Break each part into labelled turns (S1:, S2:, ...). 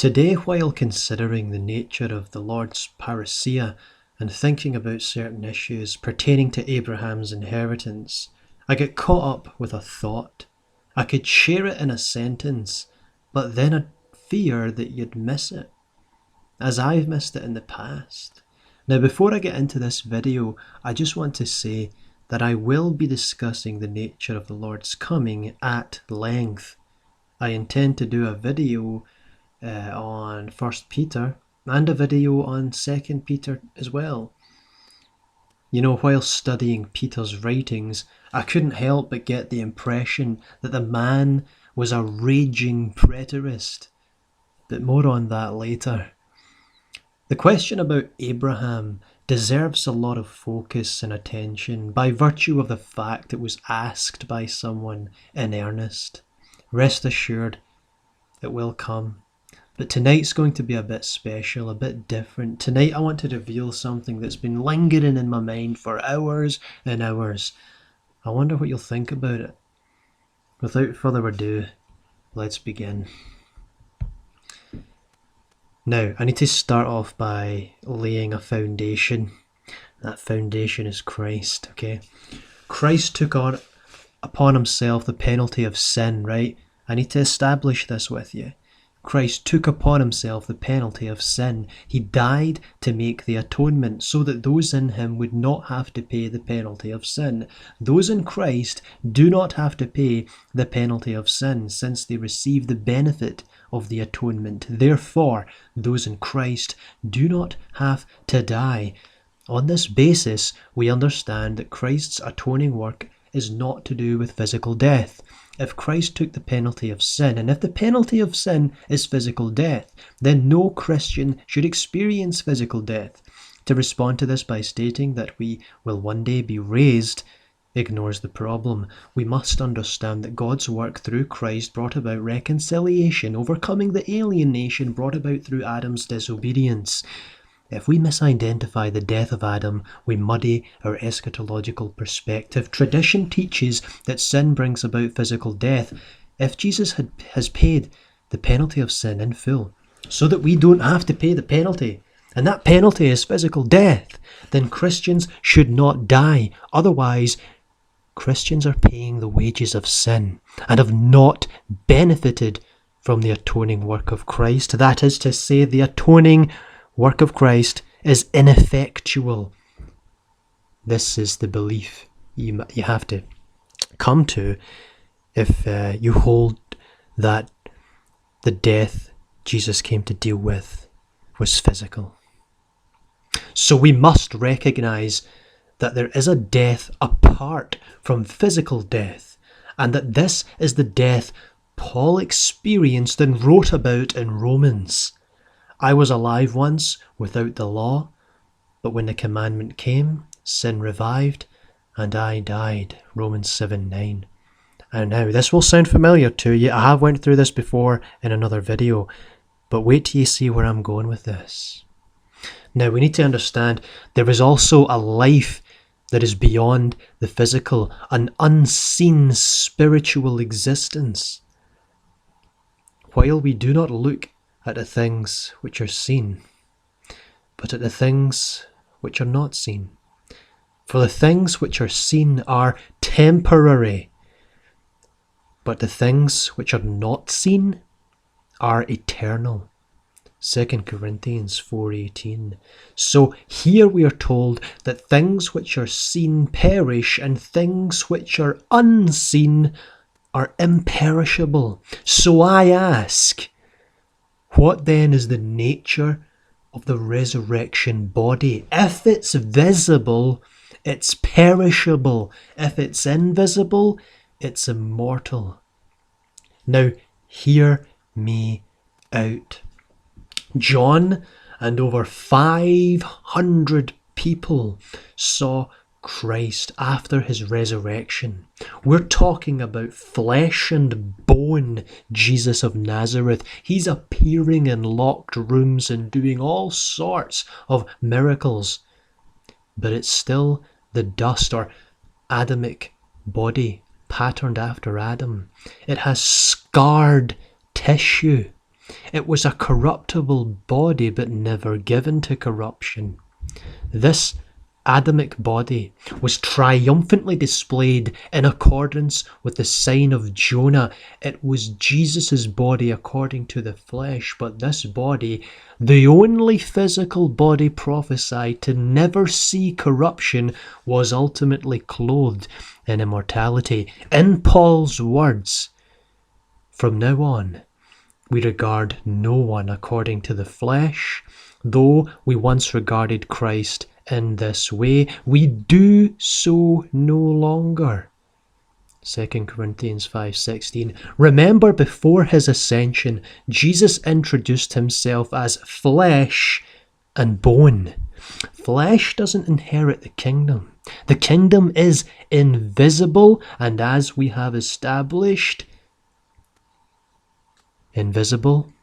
S1: Today, while considering the nature of the Lord's parousia and thinking about certain issues pertaining to Abraham's inheritance, I get caught up with a thought. I could share it in a sentence, but then I'd fear that you'd miss it, as I've missed it in the past. Now, before I get into this video, I just want to say that I will be discussing the nature of the Lord's coming at length. I intend to do a video on 1 Peter and a video on 2 Peter as well. You know, while studying Peter's writings, I couldn't help but get the impression that the man was a raging preterist. But more on that later. The question about Abraham deserves a lot of focus and attention by virtue of the fact it was asked by someone in earnest. Rest assured, it will come. But tonight's going to be a bit special, a bit different. Tonight I want to reveal something that's been lingering in my mind for hours and hours. I wonder what you'll think about it. Without further ado, let's begin. Now, I need to start off by laying a foundation. That foundation is Christ, okay? Christ took upon himself the penalty of sin, right? I need to establish this with you. Christ took upon himself the penalty of sin. He died to make the atonement so that those in him would not have to pay the penalty of sin. Those in Christ do not have to pay the penalty of sin since they receive the benefit of the atonement. Therefore, those in Christ do not have to die. On this basis, we understand that Christ's atoning work is not to do with physical death. If Christ took the penalty of sin, and if the penalty of sin is physical death, then no Christian should experience physical death. To respond to this by stating that we will one day be raised ignores the problem. We must understand that God's work through Christ brought about reconciliation, overcoming the alienation brought about through Adam's disobedience. If we misidentify the death of Adam, we muddy our eschatological perspective. Tradition teaches that sin brings about physical death. If Jesus has paid the penalty of sin in full, so that we don't have to pay the penalty, and that penalty is physical death, then Christians should not die. Otherwise, Christians are paying the wages of sin and have not benefited from the atoning work of Christ. That is to say, the atoning work of Christ is ineffectual. This is the belief you have to come to if you hold that the death Jesus came to deal with was physical. So we must recognize that there is a death apart from physical death, and that this is the death Paul experienced and wrote about in Romans. I was alive once without the law, but when the commandment came, sin revived, and I died. Romans 7:9. And now, this will sound familiar to you. I have went through this before in another video, but wait till you see where I'm going with this. Now, we need to understand there is also a life that is beyond the physical, an unseen spiritual existence. While we do not look at the things which are seen, but at the things which are not seen. For the things which are seen are temporary, but the things which are not seen are eternal. 2 Corinthians 4:18. So here we are told that things which are seen perish, and things which are unseen are imperishable. So I ask, what then is the nature of the resurrection body? If it's visible, it's perishable. If it's invisible, it's immortal. Now, hear me out. John and over 500 people saw Christ after his resurrection. We're talking about flesh and bone Jesus of Nazareth. He's appearing in locked rooms and doing all sorts of miracles. But it's still the dust or Adamic body patterned after Adam. It has scarred tissue. It was a corruptible body, but never given to corruption. This Adamic body was triumphantly displayed in accordance with the sign of Jonah. It was Jesus' body according to the flesh, but this body, the only physical body prophesied to never see corruption, was ultimately clothed in immortality. In Paul's words, from now on, we regard no one according to the flesh. Though we once regarded Christ in this way, we do so no longer. 2 Corinthians 5:16. Remember, before his ascension, Jesus introduced himself as flesh and bone. Flesh doesn't inherit the kingdom. The kingdom is invisible, and as we have established, invisible,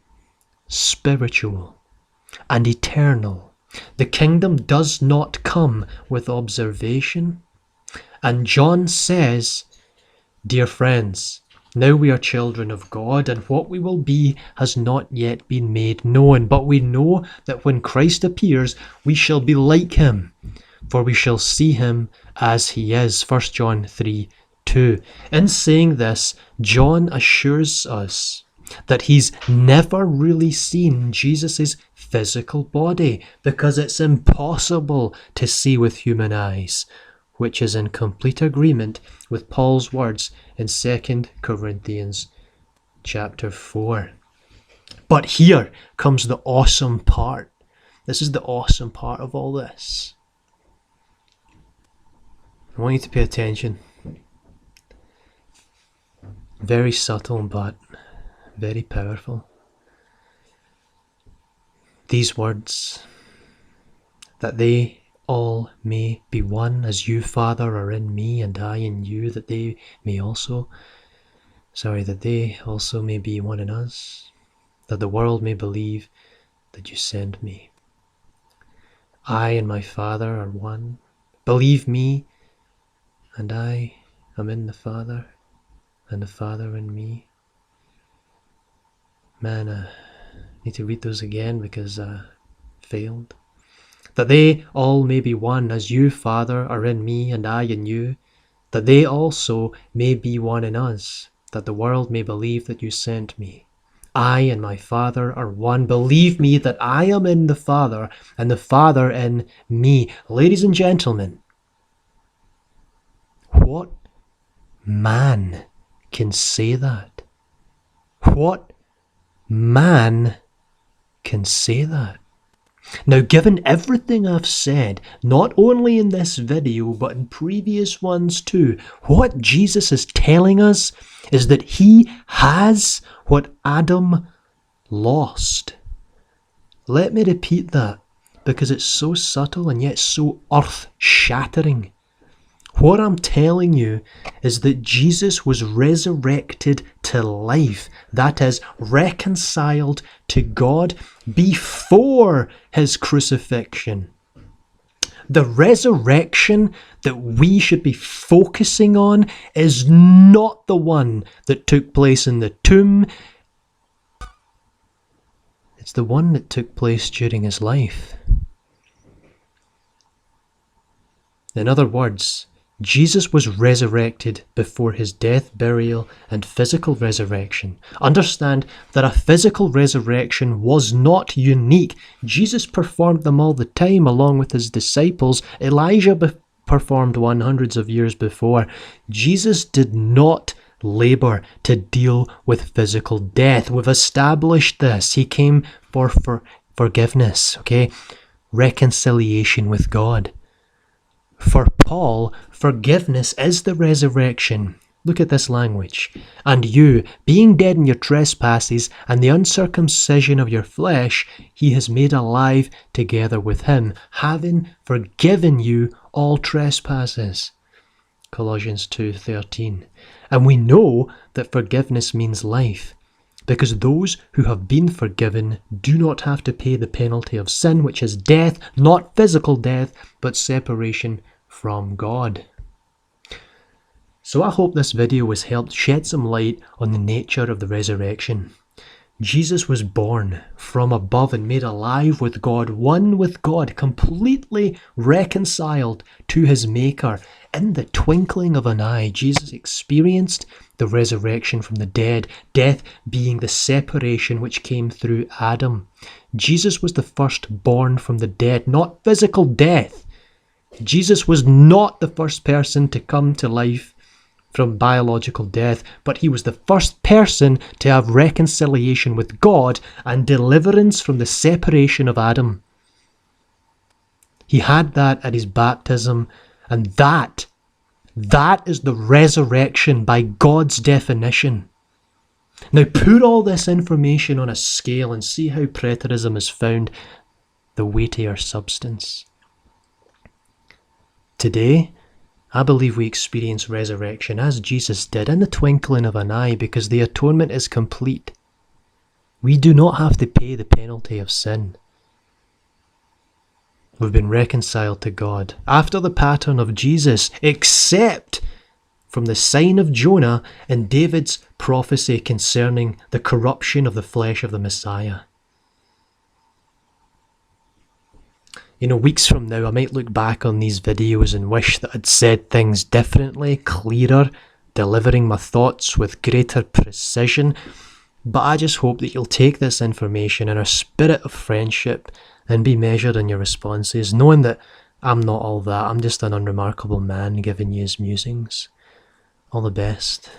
S1: spiritual, and eternal. The kingdom does not come with observation. And John says, "Dear friends, now we are children of God, and what we will be has not yet been made known. But we know that when Christ appears, we shall be like him, for we shall see him as he is." 1 John 3:2. In saying this, John assures us that he's never really seen Jesus' physical body, because it's impossible to see with human eyes, which is in complete agreement with Paul's words in 2 Corinthians chapter 4. But here comes the awesome part. This is the awesome part of all this. I want you to pay attention. Very subtle, but very powerful. These words, that they all may be one, as you, Father, are in me, and I in you, that they also may be one in us, that the world may believe that you sent me. I and my Father are one. Believe me, and I am in the Father, and the Father in me. Man, I need to read those again because I failed. That they all may be one, as you, Father, are in me and I in you, that they also may be one in us, that the world may believe that you sent me. I and my Father are one. Believe me that I am in the Father and the Father in me. Ladies and gentlemen, what man can say that? What man can say that? Now, given everything I've said, not only in this video, but in previous ones too, what Jesus is telling us is that he has what Adam lost. Let me repeat that, because it's so subtle and yet so earth-shattering. What I'm telling you is that Jesus was resurrected to life, that is, reconciled to God before his crucifixion. The resurrection that we should be focusing on is not the one that took place in the tomb. It's the one that took place during his life. In other words, Jesus was resurrected before his death, burial, and physical resurrection. Understand that a physical resurrection was not unique. Jesus performed them all the time along with his disciples. Elijah performed one hundreds of years before. Jesus did not labor to deal with physical death. We've established this. He came for forgiveness, reconciliation with God. For Paul, forgiveness is the resurrection. Look at this language. And you, being dead in your trespasses and the uncircumcision of your flesh, he has made alive together with him, having forgiven you all trespasses. Colossians 2:13. And we know that forgiveness means life, because those who have been forgiven do not have to pay the penalty of sin, which is death, not physical death, but separation from God. So I hope this video has helped shed some light on the nature of the resurrection. Jesus was born from above and made alive with God, one with God, completely reconciled to his Maker. In the twinkling of an eye, Jesus experienced the resurrection from the dead, death being the separation which came through Adam. Jesus was the first born from the dead, not physical death. Jesus was not the first person to come to life from biological death, but he was the first person to have reconciliation with God and deliverance from the separation of Adam. He had that at his baptism, and that is the resurrection by God's definition. Now put all this information on a scale and see how preterism has found the weightier substance. Today, I believe we experience resurrection as Jesus did in the twinkling of an eye because the atonement is complete. We do not have to pay the penalty of sin. We've been reconciled to God after the pattern of Jesus, except from the sign of Jonah in David's prophecy concerning the corruption of the flesh of the Messiah. Weeks from now, I might look back on these videos and wish that I'd said things differently, clearer, delivering my thoughts with greater precision. But I just hope that you'll take this information in a spirit of friendship and be measured in your responses, knowing that I'm not all that. I'm just an unremarkable man giving you his musings. All the best.